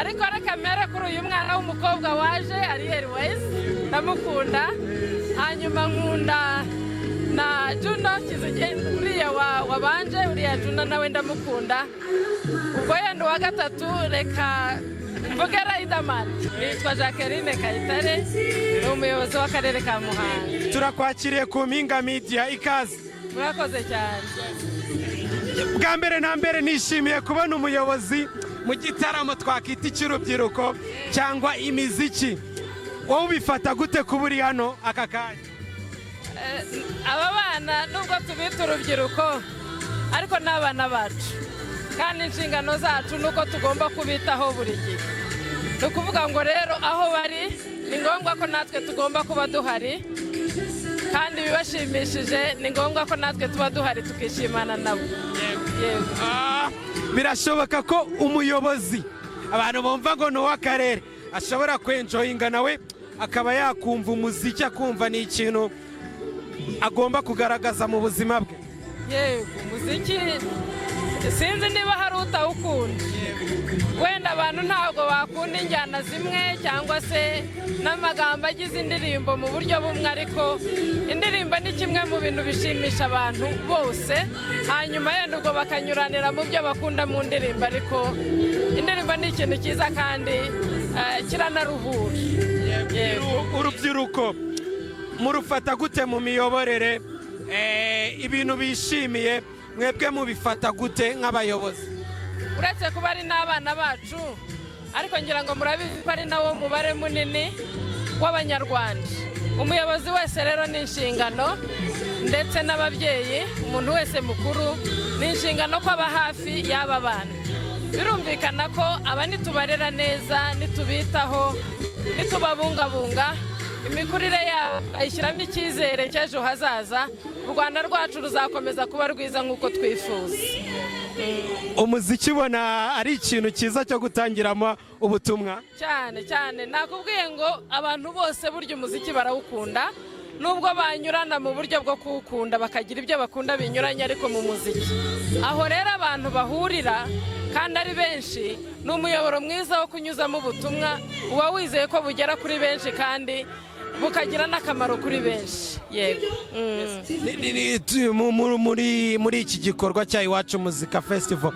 ariko reka mbere kuri uyu mwana w'umukobwa waje Ariel Wise ndamukunda, hanyuma nkunda na Juno Kizigenda uriya wabanje uriya Juno nawe ndamukunda. Ubwo yenda wa gatatu reka mvuge Riderman, nitwa Jacqueline Kayitare, ni umuyobozi w'akarere ka Muhanga. Turakwakiriye ku Mpinga Media, ikaze. Murakoze cyane. Bwa mbere na mbere nishimiye kubona umuyobozi mu gitaramo twakita icy'urubyiruko cyangwa imiziki. Wowe ubifata gute kuba uri hano aka kanya? Aba bana nubwo tubita urubyiruko ariko ni abana bacu, kandi inshingano zacu nuko tugomba kubitaho buri gihe. Ni ukuvuga ngo rero aho bari ni ngombwa ko natwe tugomba kuba duhari, kandi bibashimishije ni ngombwa ko natwe tuba duhari tukishimana nabo. Birashoboka ko umuyobozi abantu bumva ngo ni uw'akarere ashobora kwenjoyinga nawe akaba yakumva umuziki, akumva ni ikintu agomba kugaragaza mu buzima bwe. Yego, umuziki sinzi niba hari utawukunda. Wenda abantu ntabwo bakunda injyana zimwe cyangwa se n'amagambo agize indirimbo mu buryo bumwe, ariko indirimbo ni kimwe mu bintu bishimisha abantu bose, hanyuma yenda ubwo bakanyuranira mu byo bakunda mu ndirimbo, ariko indirimbo ni ikintu cyiza kandi kiranaruhura. Urubyiruko murufata gute mu miyoborere? Ibintu bishimiye mwebwe mubifata gute nk'abayobozi? Uretse kuba ari n'abana bacu, ariko ngira ngo murabizi ko ari nawo mubare munini w'Abanyarwanda. Umuyobozi wese rero ni inshingano, ndetse n'ababyeyi, umuntu wese mukuru ni inshingano ko aba hafi y'aba bana. Birumvikana ko aba nitubarera neza, nitubitaho, nitubabungabunga, imikurire yabo ayishyiramo icyizere cy'ejo hazaza, u Rwanda rwacu ruzakomeza kuba rwiza nk'uko twifuza. Umuziki ubona ari ikintu cyiza cyo gutangiramo ubutumwa? Cyane cyane, nakubwiye ngo abantu bose burya umuziki barawukunda, nubwo banyurana mu buryo bwo kuwukunda bakagira ibyo bakunda binyuranye, ariko mu muziki aho rero abantu bahurira kandi ari benshi, ni umuyoboro mwiza wo kunyuzamo ubutumwa uba wizeye ko bugera kuri benshi kandi bukagira n'akamaro kuri benshi. Yego. Muri iki gikorwa cya Iwacu Muzika Festival,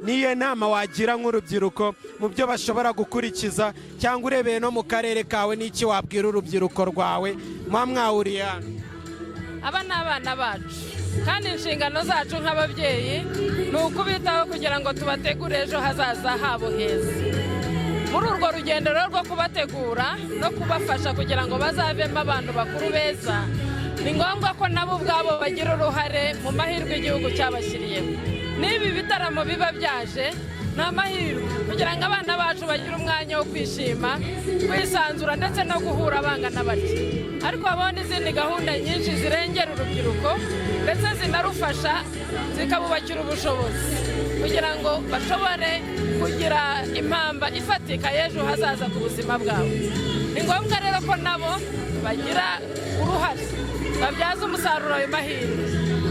niyo nama wagira nk'urubyiruko mu byo bashobora gukurikiza, cyangwa urebeye no mu karere kawe n'iki wabwira urubyiruko rwawe muba mwahuriye hano? Aba ni abana bacu, kandi inshingano zacu nk'ababyeyi ni ukubitaho kugira ngo tubategure ejo hazaza habo heza. Muri urwo rugendo rero rwo kubategura no kubafasha kugira ngo bazavemo abantu bakuru beza, ni ngombwa ko nabo ubwabo bagira uruhare mu mahirwe igihugu cyabashyiriyeho. N'ibi bitaramo biba byaje ni amahirwe kugira ngo abana bacu bagire umwanya wo kwishima, kwisanzura, ndetse no guhura bangana batyo. Ariko habaho n'izindi gahunda nyinshi zirengera urubyiruko ndetse zinarufasha, zikabubakira ubushobozi kugira ngo bashobore kugira impamba ifatika y'ejo hazaza ku buzima bwabo. Ni ngombwa rero ko nabo bagira uruhare, babyaza umusaruro ayo mahirwe,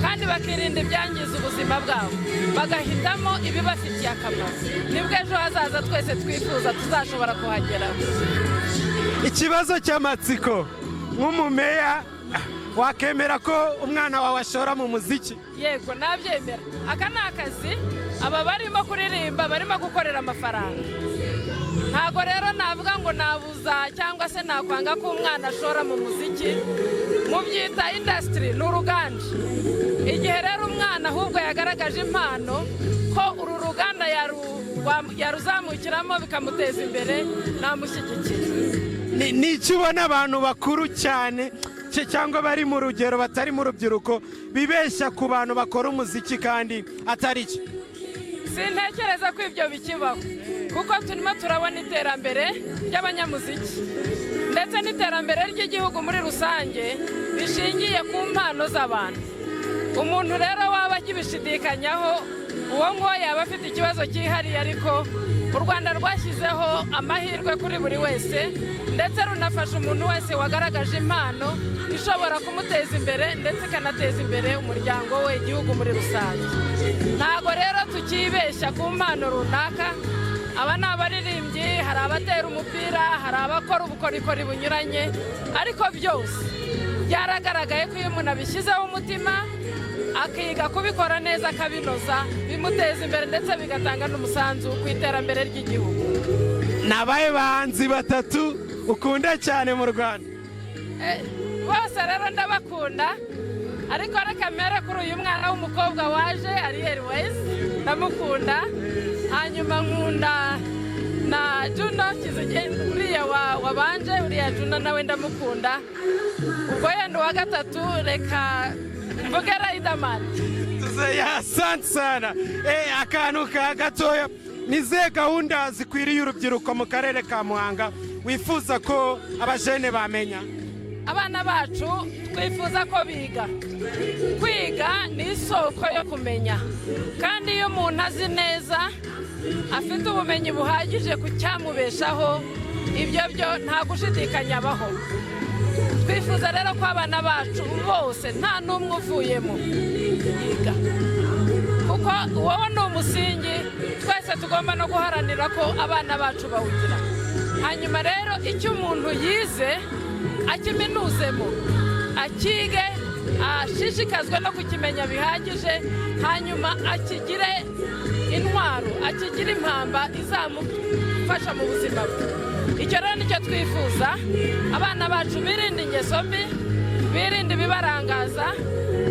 kandi bakirinda ibyangiza ubuzima bwabo, bagahitamo ibibafitiye akamaro. Nibwo ejo hazaza twese twifuza tuzashobora kuhageraho. Ikibazo cy'amatsiko, nk'umumeya wakemera ko umwana wawe ashora mu muziki? Yego, nabyemera. Aka ni akazi, aba barimo kuririmba barimo gukorera amafaranga. Ntago rero navuga ngo nabuza cyangwa se nakwanga ko umwana ashora mu muziki. Mu byita industry, ni uruganda. Igihe rero umwana ahubwo yagaragaje impano, ko uru ruganda yaruzamukiramo bikamuteza imbere, namushyigikira. Ni iki ubona abantu bakuru cyane cyangwa bari mu rugero batari mu rubyiruko bibeshya ku bantu bakora umuziki kandi atari cyo? Sintekereza ko ibyo bikibaho, kuko turimo turabona iterambere ry'abanyamuziki ndetse n'iterambere ry'igihugu muri rusange rishingiye ku mpano z'abantu. Umuntu rero waba akibishidikanyaho uwo nguwo yaba afite ikibazo cyihariye, ariko u Rwanda rwashyizeho amahirwe kuri buri wese, ndetse runafasha umuntu wese wagaragaje impano ishobora kumuteza imbere ndetse ikanateza imbere umuryango we, igihugu muri rusange. Ntago rero tukibeshya ku mpano runaka. Aba ni abaririmbyi, hari abatera umupira, hari abakora ubukorikori bunyuranye, ariko byose byaragaragaye ko iyo umuntu abishyizeho umutima akiga kubikora neza akabinoza, bimuteza imbere ndetse bigatanga n'umusanzu ku iterambere ry'igihugu. Ni abahe bahanzi batatu ukunda cyane mu Rwanda? Bose rero ndabakunda, ariko reka mbere kuri uyu mwana w'umukobwa waje Ariel Ways, ndamukunda. Hanyuma nkunda na Juno Kizigenda, uriya wabanje, uriya Juno nawe ndamukunda. Ubwo yenda uwa gatatu reka mvuge Riderman. Asante sana. Akantu ka gatoya, nize gahunda zikwiriye urubyiruko mu karere ka Muhanga wifuza ko abajene bamenya? Abana bacu twifuza ko biga. Kwiga ni isoko yo kumenya, kandi iyo umuntu azi neza, afite ubumenyi buhagije ku cyamubeshaho, ibyo byo nta gushidikanya abaho. Twifuza rero ko abana bacu bose nta n'umwe uvuyemo yiga, kuko wowe ni umusingi twese tugomba no guharanira ko abana bacu bawugira. Hanyuma rero icyo umuntu yize akiminuzemo, akige, ashishikazwe no kukimenya bihagije, hanyuma akigire intwaro, akigire impamba izamufasha mu buzima bwe. Icyo rero nicyo twifuza. Abana bacu birinde ingeso mbi, birinde ibibarangaza,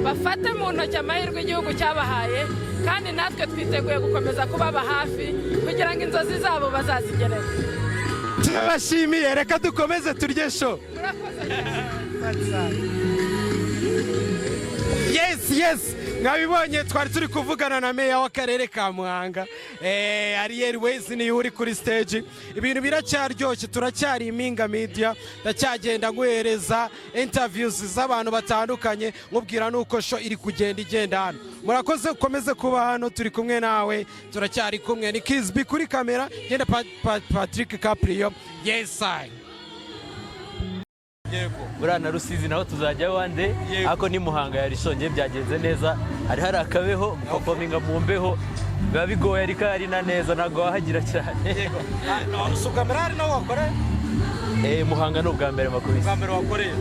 bafate mu ntoki amahirwe igihugu cyabahaye, kandi natwe twiteguye gukomeza kubaba hafi kugira ngo inzozi zabo bazazigereho. Turabashimiye, reka dukomeze turye show. Yes, mwabibonye twari turi kuvugana na meya w'akarere ka Muhanga, Ariel Ways niyo uri kuri stage. Ibintu biracyaryoshye, turacyari Impinga Media, ndacyagenda guhereza interviews z'abantu batandukanye, mubwira nuko show iri kugenda igenda hano. Murakoze ukomeze kuba hano, turi kumwe nawe, turacyari kumwe. Ni Kizbi kuri kamera, genda Patrick Caprio. Yes I. Buriya na Rusizi naho tuzajya wande, ariko ni Muhanga yari shonge byagenze neza. Hari akabeho performinga mu mbeho, biba bigoye ariko ari na neza, ntabwo wahagira cyane. Usuka mirari nawe wakore? Muhanga ni ubwa mbere makubise. Ubwa mbere wakoreye.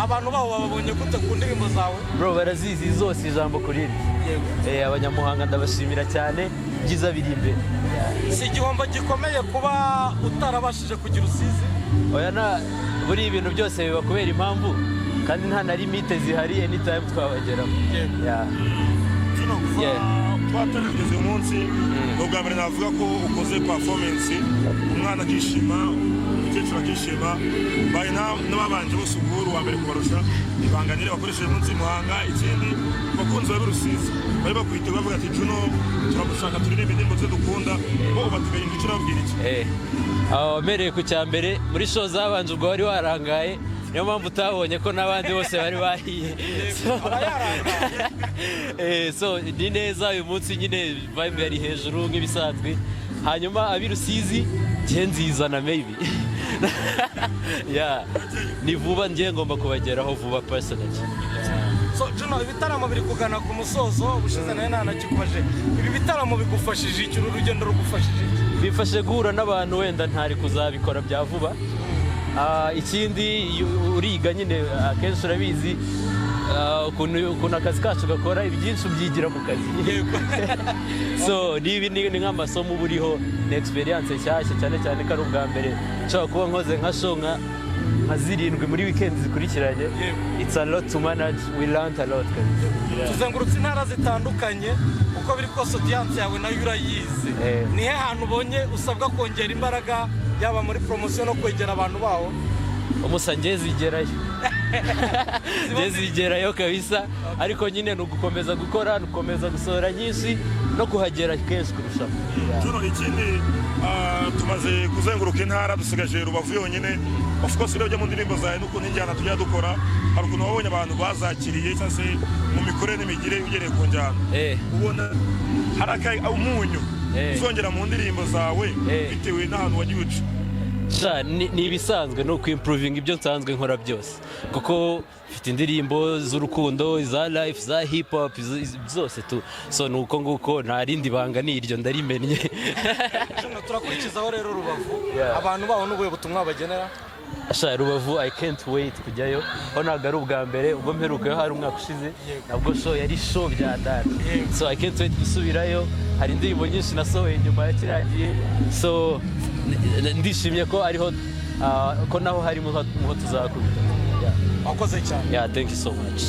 Abantu baho babonye gute ku ndirimbo zawe? Bro, barazizi zose ijambo kuri rindi. Abanyamuhanga ndabashimira cyane, byiza biri imbere. Si igihombo gikomeye kuba utarabashije kugira Rusizi? Oya, na buri ibintu byose biba kubera impamvu, kandi nta na limite zihari, anytime twabageraho. Twatangiza uyu munsi, ni ubwa mbere navuga ko ukoze performance, umwana akishima, umukecuru akishima, baye n'ababanje bose ubwuru wa mbere kubarusha, ibanganire bakoresheje umunsi Muhanga. Ikindi bakunzi babe Rusizi bari bakwiteguye bavuga ati Juno turagushaka turirimbe indirimbo ze dukunda, bo ubateganya ngo icyo urabwira iki? Wamereye ku cya mbere muri show zabanje, ubwo wari warangaye, niyo mpamvu utabonye ko n'abandi bose bari bahiye. So ni neza uyu munsi, nyine vibe yari hejuru nk'ibisanzwe. Hanyuma abi Rusizi ngiye nzizana maybe. Ni vuba, ngiye ngomba kubageraho vuba personally. So Juno, ibitaramo biri kugana ku musozo, ubushize nayo nanakikubaje, ibi bitaramo bigufashije iki? Urugendo rugufashije iki? Bifashe guhura n'abantu wenda ntari kuzabikora bya vuba. Ikindi uriga nyine, akenshi urabizi ukuntu akazi kacu gakora, ibyinshi ubyigira mu kazi. So nibi ni nk'amasomo uba uriho, ni experience nshyashya, cyane cyane ko ari ubwa mbere nshobora kuba nkoze nka show nka 7 muri weekend zikurikiranye. It's a lot to manage, we learned a lot. Tuzengurutse intara zitandukanye, uko biri kose audience yawe nayo urayizi. Ni he hantu ubonye usabwa kongera imbaraga, yaba muri promotion no kwegera abantu bawo? Umusange zigerayo kabisa, ariko nyine ni ugukomeza gukora, nukomeza gusohora nyinshi no kuhagera kenshi kurushaho. Juno, ikindi tumaze kuzenguruka intara, dusigaje Rubavu yonyine. Of course urebye mu ndirimbo zawe n'ukuntu injyana tujya dukora, hari ukuntu wabonye abantu bazakiriye cyangwa se mu mikorere n'imigire ugereye ku njyana, ubona hari umunyu uzongera mu ndirimbo zawe bitewe n'ahantu wagiye uca? ni ibisanzwe ni ukwimpuruvinga ibyo nsanzwe nkora byose, kuko mfite indirimbo z'urukundo, za life, za hip hop, zose tu, so ni uko nguko, nta rindi banga ni iryo ndarimennye. turakurikizaho rero Rubavu, abantu baho n'ubuye butumwa bagenera? Rubavu I can't wait kujyayo, aho ntabwo ari ubwa mbere, ubwo mperukayo hari umwaka ushize, nabwo show yari show bya data, so I can't wait gusubirayo. Hari indirimbo nyinshi nasohoye nyuma ya kirangiye, so ndishimye ko ariho ko naho harimo muho tuzakubita. Wakoze cyane. Thank you so much.